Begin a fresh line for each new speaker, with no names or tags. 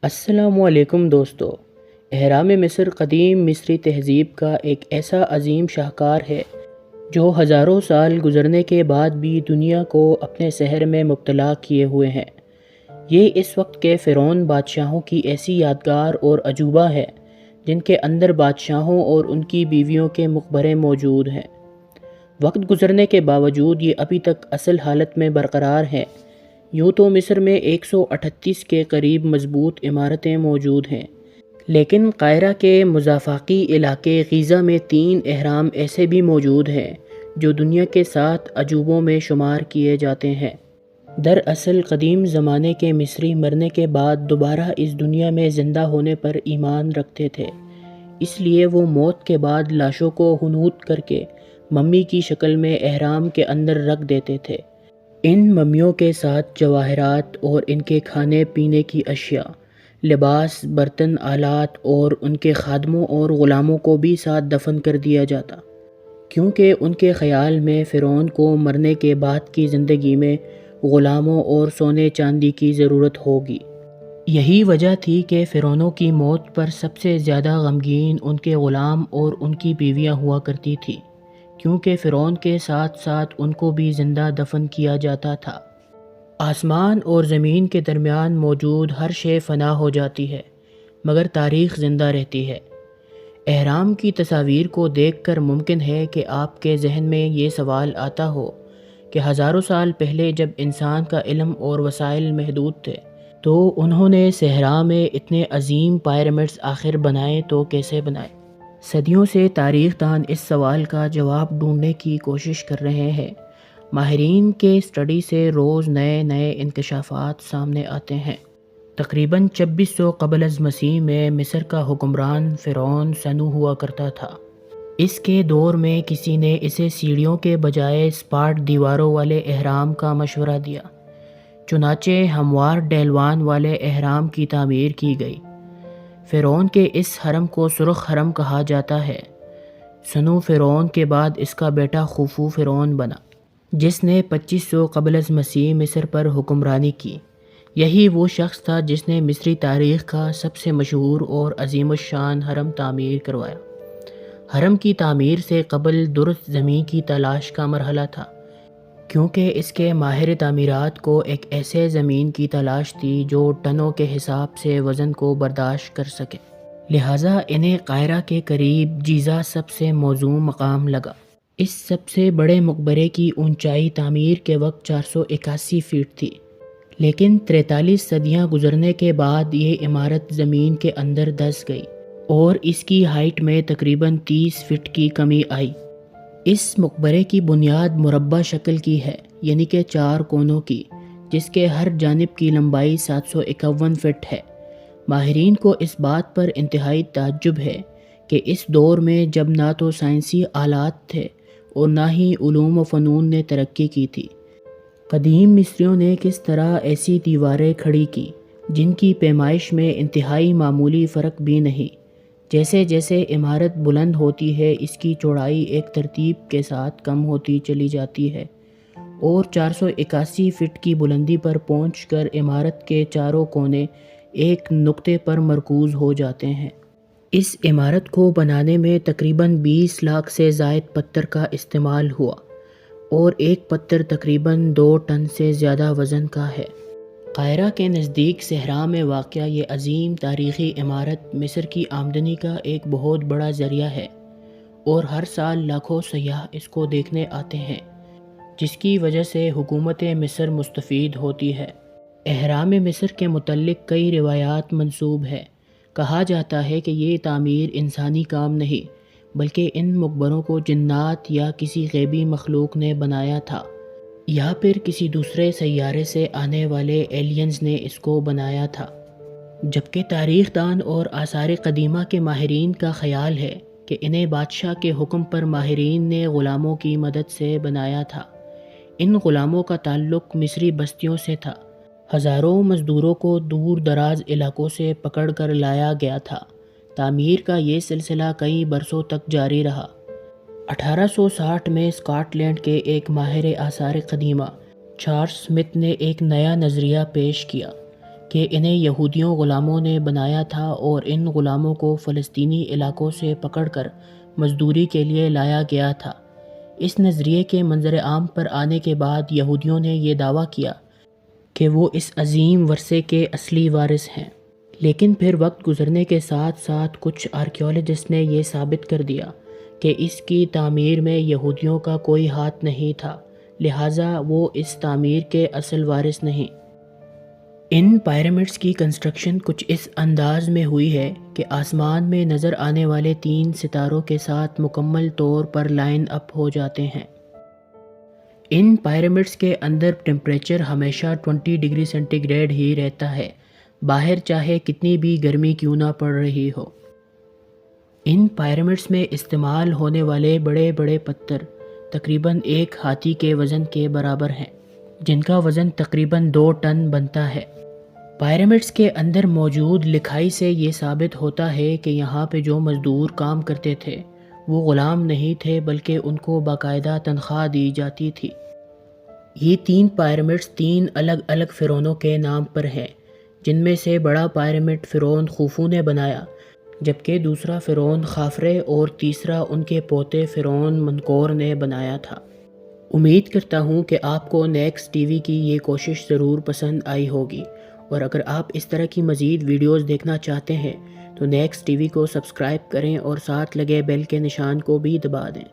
السلام علیکم دوستو۔ اہرام مصر قدیم مصری تہذیب کا ایک ایسا عظیم شاہکار ہے جو ہزاروں سال گزرنے کے بعد بھی دنیا کو اپنے سحر میں مبتلا کیے ہوئے ہیں۔ یہ اس وقت کے فرعون بادشاہوں کی ایسی یادگار اور عجوبہ ہے جن کے اندر بادشاہوں اور ان کی بیویوں کے مقبرے موجود ہیں۔ وقت گزرنے کے باوجود یہ ابھی تک اصل حالت میں برقرار ہے۔ یوں تو مصر میں 138 کے قریب مضبوط عمارتیں موجود ہیں، لیکن قاہرہ کے مضافاتی علاقے غیزہ میں 3 اہرام ایسے بھی موجود ہیں جو دنیا کے 7 عجوبوں میں شمار کیے جاتے ہیں۔ دراصل قدیم زمانے کے مصری مرنے کے بعد دوبارہ اس دنیا میں زندہ ہونے پر ایمان رکھتے تھے، اس لیے وہ موت کے بعد لاشوں کو حنوط کر کے ممی کی شکل میں اہرام کے اندر رکھ دیتے تھے۔ ان ممیوں کے ساتھ جواہرات اور ان کے کھانے پینے کی اشیاء، لباس، برتن، آلات اور ان کے خادموں اور غلاموں کو بھی ساتھ دفن کر دیا جاتا، کیونکہ ان کے خیال میں فرعون کو مرنے کے بعد کی زندگی میں غلاموں اور سونے چاندی کی ضرورت ہوگی۔ یہی وجہ تھی کہ فرعونوں کی موت پر سب سے زیادہ غمگین ان کے غلام اور ان کی بیویاں ہوا کرتی تھی، کیونکہ فرعون کے ساتھ ساتھ ان کو بھی زندہ دفن کیا جاتا تھا۔ آسمان اور زمین کے درمیان موجود ہر شے فنا ہو جاتی ہے، مگر تاریخ زندہ رہتی ہے۔ اہرام کی تصاویر کو دیکھ کر ممکن ہے کہ آپ کے ذہن میں یہ سوال آتا ہو کہ ہزاروں سال پہلے جب انسان کا علم اور وسائل محدود تھے تو انہوں نے صحرا میں اتنے عظیم پیرامڈز آخر بنائے تو کیسے بنائے؟ صدیوں سے تاریخ دان اس سوال کا جواب ڈھونڈنے کی کوشش کر رہے ہیں۔ ماہرین کے اسٹڈی سے روز نئے انکشافات سامنے آتے ہیں۔ تقریباً 2600 قبل از مسیح میں مصر کا حکمران فرعون سنو ہوا کرتا تھا۔ اس کے دور میں کسی نے اسے سیڑھیوں کے بجائے سپاٹ دیواروں والے اہرام کا مشورہ دیا، چنانچہ ہموار ڈیلوان والے اہرام کی تعمیر کی گئی۔ فرعون کے اس حرم کو سرخ حرم کہا جاتا ہے۔ سنو فرعون کے بعد اس کا بیٹا خوفو فرعون بنا، جس نے 2500 قبل از مسیح مصر پر حکمرانی کی۔ یہی وہ شخص تھا جس نے مصری تاریخ کا سب سے مشہور اور عظیم الشان حرم تعمیر کروایا۔ حرم کی تعمیر سے قبل درست زمین کی تلاش کا مرحلہ تھا، کیونکہ اس کے ماہر تعمیرات کو ایک ایسے زمین کی تلاش تھی جو ٹنوں کے حساب سے وزن کو برداشت کر سکے، لہٰذا انہیں قاہرہ کے قریب جیزہ سب سے موزوں مقام لگا۔ اس سب سے بڑے مقبرے کی اونچائی تعمیر کے وقت 481 فٹ تھی، لیکن 43 صدیاں گزرنے کے بعد یہ عمارت زمین کے اندر دھس گئی اور اس کی ہائٹ میں تقریباً 30 فٹ کی کمی آئی۔ اس مقبرے کی بنیاد مربع شکل کی ہے، یعنی کہ 4 کونوں کی، جس کے ہر جانب کی لمبائی 751 فٹ ہے۔ ماہرین کو اس بات پر انتہائی تعجب ہے کہ اس دور میں جب نہ تو سائنسی آلات تھے اور نہ ہی علوم و فنون نے ترقی کی تھی، قدیم مصریوں نے کس طرح ایسی دیواریں کھڑی کی جن کی پیمائش میں انتہائی معمولی فرق بھی نہیں۔ جیسے جیسے عمارت بلند ہوتی ہے اس کی چوڑائی ایک ترتیب کے ساتھ کم ہوتی چلی جاتی ہے اور 481 فٹ کی بلندی پر پہنچ کر عمارت کے چاروں کونے ایک نقطے پر مرکوز ہو جاتے ہیں۔ اس عمارت کو بنانے میں تقریباً 20 لاکھ سے زائد پتھر کا استعمال ہوا اور ایک پتھر تقریباً 2 ٹن سے زیادہ وزن کا ہے۔ قاہرہ کے نزدیک صحرا میں واقع یہ عظیم تاریخی عمارت مصر کی آمدنی کا ایک بہت بڑا ذریعہ ہے اور ہر سال لاکھوں سیاح اس کو دیکھنے آتے ہیں، جس کی وجہ سے حکومت مصر مستفید ہوتی ہے۔ اہرام مصر کے متعلق کئی روایات منسوب ہے۔ کہا جاتا ہے کہ یہ تعمیر انسانی کام نہیں بلکہ ان مقبروں کو جنات یا کسی غیبی مخلوق نے بنایا تھا، یا پھر کسی دوسرے سیارے سے آنے والے ایلینز نے اس کو بنایا تھا، جبکہ تاریخ دان اور آثار قدیمہ کے ماہرین کا خیال ہے کہ انہیں بادشاہ کے حکم پر ماہرین نے غلاموں کی مدد سے بنایا تھا۔ ان غلاموں کا تعلق مصری بستیوں سے تھا۔ ہزاروں مزدوروں کو دور دراز علاقوں سے پکڑ کر لایا گیا تھا۔ تعمیر کا یہ سلسلہ کئی برسوں تک جاری رہا۔ 1860 میں اسکاٹ لینڈ کے ایک ماہر آثار قدیمہ چارلس سمتھ نے ایک نیا نظریہ پیش کیا۔ کہ انہیں یہودیوں غلاموں نے بنایا تھا اور ان غلاموں کو فلسطینی علاقوں سے پکڑ کر مزدوری کے لیے لایا گیا تھا۔ اس نظریے کے منظر عام پر آنے کے بعد یہودیوں نے یہ دعویٰ کیا کہ وہ اس عظیم ورثے کے اصلی وارث ہیں، لیکن پھر وقت گزرنے کے ساتھ ساتھ کچھ آرکیالوجسٹ نے یہ ثابت کر دیا کہ اس کی تعمیر میں یہودیوں کا کوئی ہاتھ نہیں تھا، لہٰذا وہ اس تعمیر کے اصل وارث نہیں۔ ان پیرامڈز کی کنسٹرکشن کچھ اس انداز میں ہوئی ہے کہ آسمان میں نظر آنے والے 3 ستاروں کے ساتھ مکمل طور پر لائن اپ ہو جاتے ہیں۔ ان پیرامڈز کے اندر ٹمپریچر ہمیشہ 20 ڈگری سینٹی گریڈ ہی رہتا ہے، باہر چاہے کتنی بھی گرمی کیوں نہ پڑ رہی ہو۔ ان پیرامڈز میں استعمال ہونے والے بڑے بڑے پتھر تقریباً 1 ہاتھی کے وزن کے برابر ہیں، جن کا وزن تقریباً 2 ٹن بنتا ہے۔ پیرامڈز کے اندر موجود لکھائی سے یہ ثابت ہوتا ہے کہ یہاں پہ جو مزدور کام کرتے تھے وہ غلام نہیں تھے، بلکہ ان کو باقاعدہ تنخواہ دی جاتی تھی۔ یہ 3 پیرامڈز 3 الگ الگ فرعونوں کے نام پر ہیں، جن میں سے بڑا پیرامڈ فرعون خوفو نے بنایا، جبکہ دوسرا فرعون خافرے اور تیسرا ان کے پوتے فرعون منقور نے بنایا تھا۔ امید کرتا ہوں کہ آپ کو نیکسٹ ٹی وی کی یہ کوشش ضرور پسند آئی ہوگی، اور اگر آپ اس طرح کی مزید ویڈیوز دیکھنا چاہتے ہیں تو نیکسٹ ٹی وی کو سبسکرائب کریں اور ساتھ لگے بیل کے نشان کو بھی دبا دیں۔